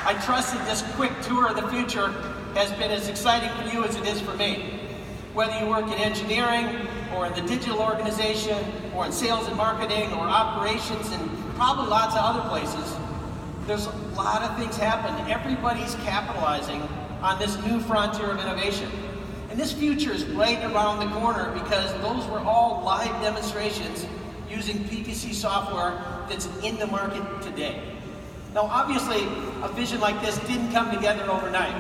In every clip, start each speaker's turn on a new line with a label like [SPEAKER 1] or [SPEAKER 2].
[SPEAKER 1] I trust that this quick tour of the future has been as exciting for you as it is for me. Whether you work in engineering, or in the digital organization, or in sales and marketing, or operations, and probably lots of other places, there's a lot of things happening. Everybody's capitalizing on this new frontier of innovation. And this future is right around the corner because those were all live demonstrations using PTC software that's in the market today. Now obviously, a vision like this didn't come together overnight.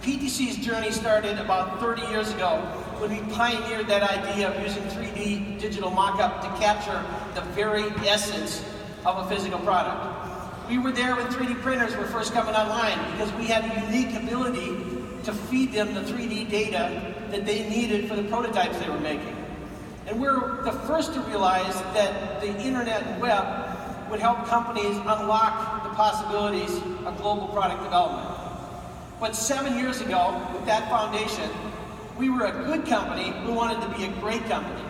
[SPEAKER 1] PTC's journey started about 30 years ago when we pioneered that idea of using 3D digital mock-up to capture the very essence of a physical product. We were there when 3D printers were first coming online because we had a unique ability to feed them the 3D data that they needed for the prototypes they were making. And we're the first to realize that the internet and web would help companies unlock the possibilities of global product development. But 7 years ago, with that foundation, we were a good company who wanted to be a great company.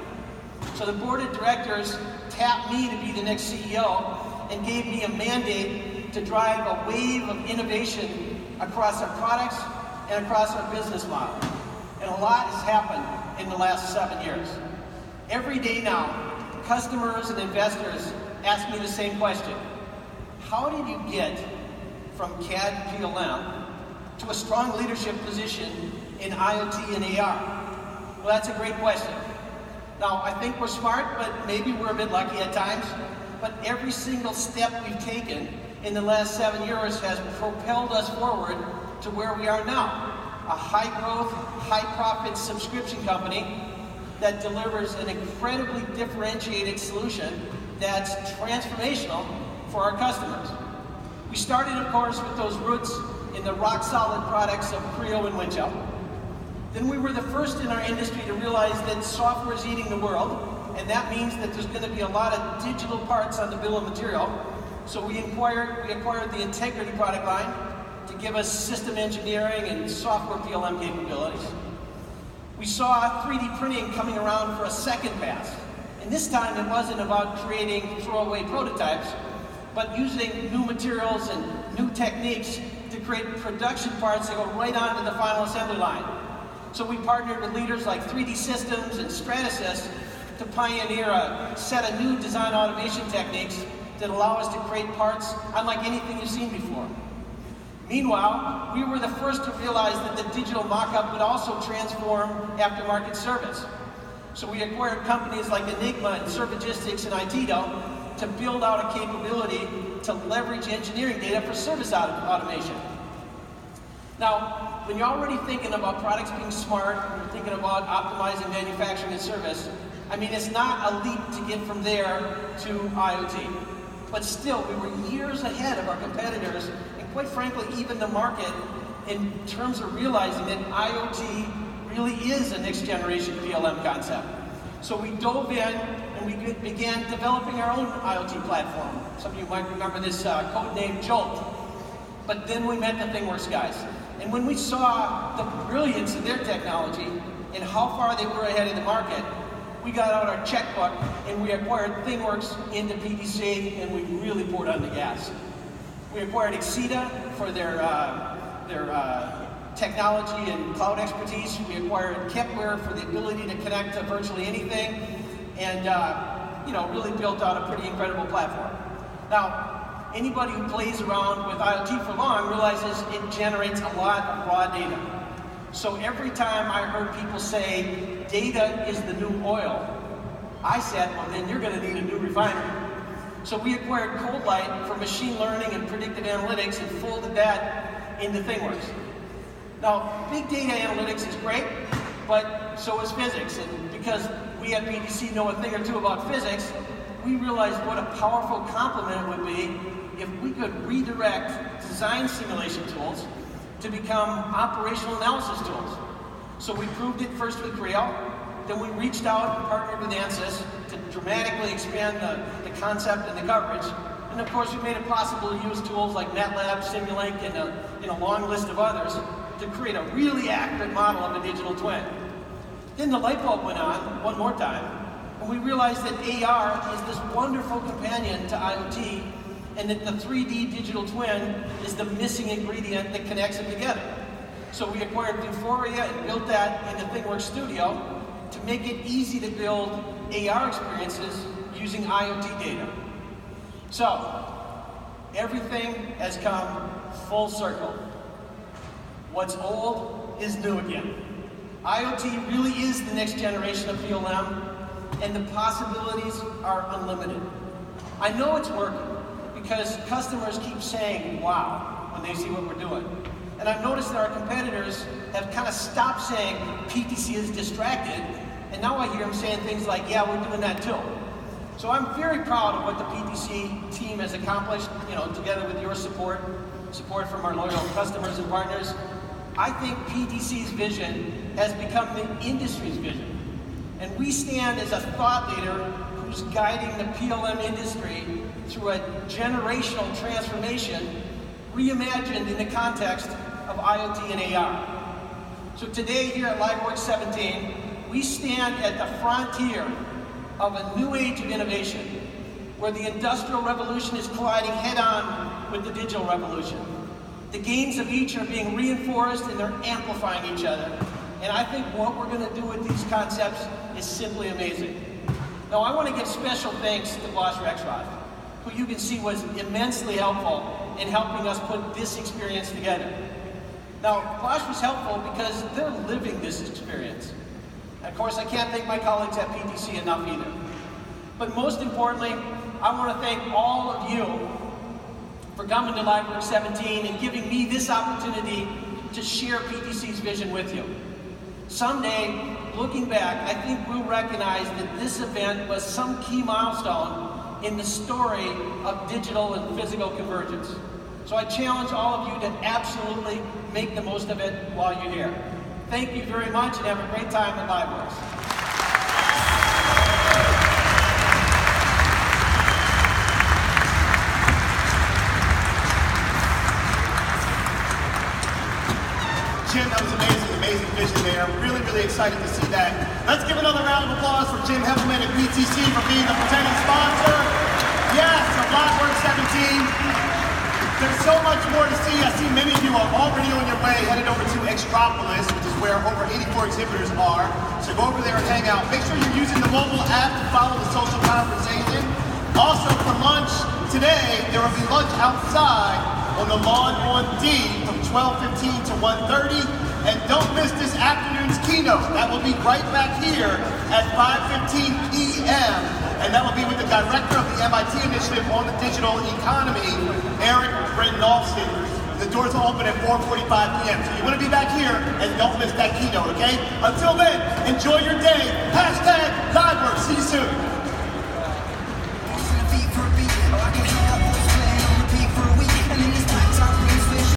[SPEAKER 1] So the board of directors tapped me to be the next CEO and gave me a mandate to drive a wave of innovation across our products and across our business model. And a lot has happened in the last 7 years. Every day now, customers and investors ask me the same question. How did you get from CAD and PLM to a strong leadership position in IoT and AR? Well, that's a great question. Now, I think we're smart, but maybe we're a bit lucky at times. But every single step we've taken in the last 7 years has propelled us forward to where we are now. A high-growth, high-profit subscription company that delivers an incredibly differentiated solution that's transformational for our customers. We started, of course, with those roots in the rock-solid products of Creo and Windchill. Then we were the first in our industry to realize that software is eating the world, and that means that there's going to be a lot of digital parts on the bill of material. So we acquired the Integrity product line to give us system engineering and software PLM capabilities. We saw 3D printing coming around for a second pass. And this time it wasn't about creating throwaway prototypes, but using new materials and new techniques to create production parts that go right onto the final assembly line. So we partnered with leaders like 3D Systems and Stratasys to pioneer a set of new design automation techniques that allow us to create parts unlike anything you've seen before. Meanwhile, we were the first to realize that the digital mock-up would also transform aftermarket service. So we acquired companies like Enigma and Servigistics and Itito to build out a capability to leverage engineering data for service automation. Now, when you're already thinking about products being smart, and you're thinking about optimizing manufacturing and service, I mean, it's not a leap to get from there to IoT. But still, we were years ahead of our competitors, and quite frankly, even the market, in terms of realizing that IoT really is a next generation PLM concept. So we dove in and we began developing our own IoT platform. Some of you might remember this code name Jolt. But then we met the ThingWorx guys. And when we saw the brilliance of their technology and how far they were ahead of the market, we got out our checkbook and we acquired ThingWorx into PTC, and we really poured on the gas. We acquired Exida for their technology and cloud expertise. We acquired Kepware for the ability to connect to virtually anything, and really built out a pretty incredible platform. Now, anybody who plays around with IoT for long realizes it generates a lot of raw data. So every time I heard people say, data is the new oil, I said, well then you're going to need a new refinery. So we acquired ColdLight for machine learning and predictive analytics and folded that into ThingWorx. Now, big data analytics is great, but so is physics. And because we at PTC know a thing or two about physics, we realized what a powerful complement it would be if we could redirect design simulation tools to become operational analysis tools. So we proved it first with Creo, then we reached out and partnered with Ansys to dramatically expand the concept and the coverage. And of course, we made it possible to use tools like MATLAB, Simulink, and a long list of others to create a really accurate model of a digital twin. Then the light bulb went on one more time, and we realized that AR is this wonderful companion to IoT, and that the 3D digital twin is the missing ingredient that connects them together. So we acquired Vuforia and built that into ThingWorx Studio to make it easy to build AR experiences using IoT data. So, everything has come full circle. What's old is new again. IoT really is the next generation of PLM, and the possibilities are unlimited. I know it's working because customers keep saying, wow, when they see what we're doing. And I've noticed that our competitors have kind of stopped saying PTC is distracted, and now I hear them saying things like, yeah, we're doing that too. So I'm very proud of what the PTC team has accomplished, together with your support from our loyal customers and partners. I think PTC's vision has become the industry's vision. And we stand as a thought leader who's guiding the PLM industry through a generational transformation reimagined in the context of IoT and AR. So today here at LiveWorx 17, we stand at the frontier of a new age of innovation, where the industrial revolution is colliding head-on with the digital revolution. The gains of each are being reinforced and they're amplifying each other. And I think what we're going to do with these concepts is simply amazing. Now I want to give special thanks to Bosch Rexroth, who you can see was immensely helpful in helping us put this experience together. Now Bosch was helpful because they're living this experience. Of course, I can't thank my colleagues at PTC enough either. But most importantly, I want to thank all of you for coming to LiveWorx 17 and giving me this opportunity to share PTC's vision with you. Someday, looking back, I think we'll recognize that this event was some key milestone in the story of digital and physical convergence. So I challenge all of you to absolutely make the most of it while you're here. Thank you very much and have a great time at LiveWorx.
[SPEAKER 2] Jim, that was amazing vision there. Really excited to see that. Let's give another round of applause for Jim Heppelman and PTC for being the presenting sponsor. Yes, so LiveWorx 17. There's so much more to see. I see many of you are already on your way, headed over to Extropolis, which is where over 84 exhibitors are. So go over there and hang out. Make sure you're using the mobile app to follow the social conversation. Also, for lunch today, there will be lunch outside on the lawn on D from 12:15 to 1:30. And don't miss this afternoon's keynote. That will be right back here at 5:15 p.m. And that will be with the director of the MIT Initiative on the Digital Economy, Eric Britton-Olson. The doors will open at 4:45 p.m. So you want to be back here and don't miss that keynote, okay? Until then, enjoy your day.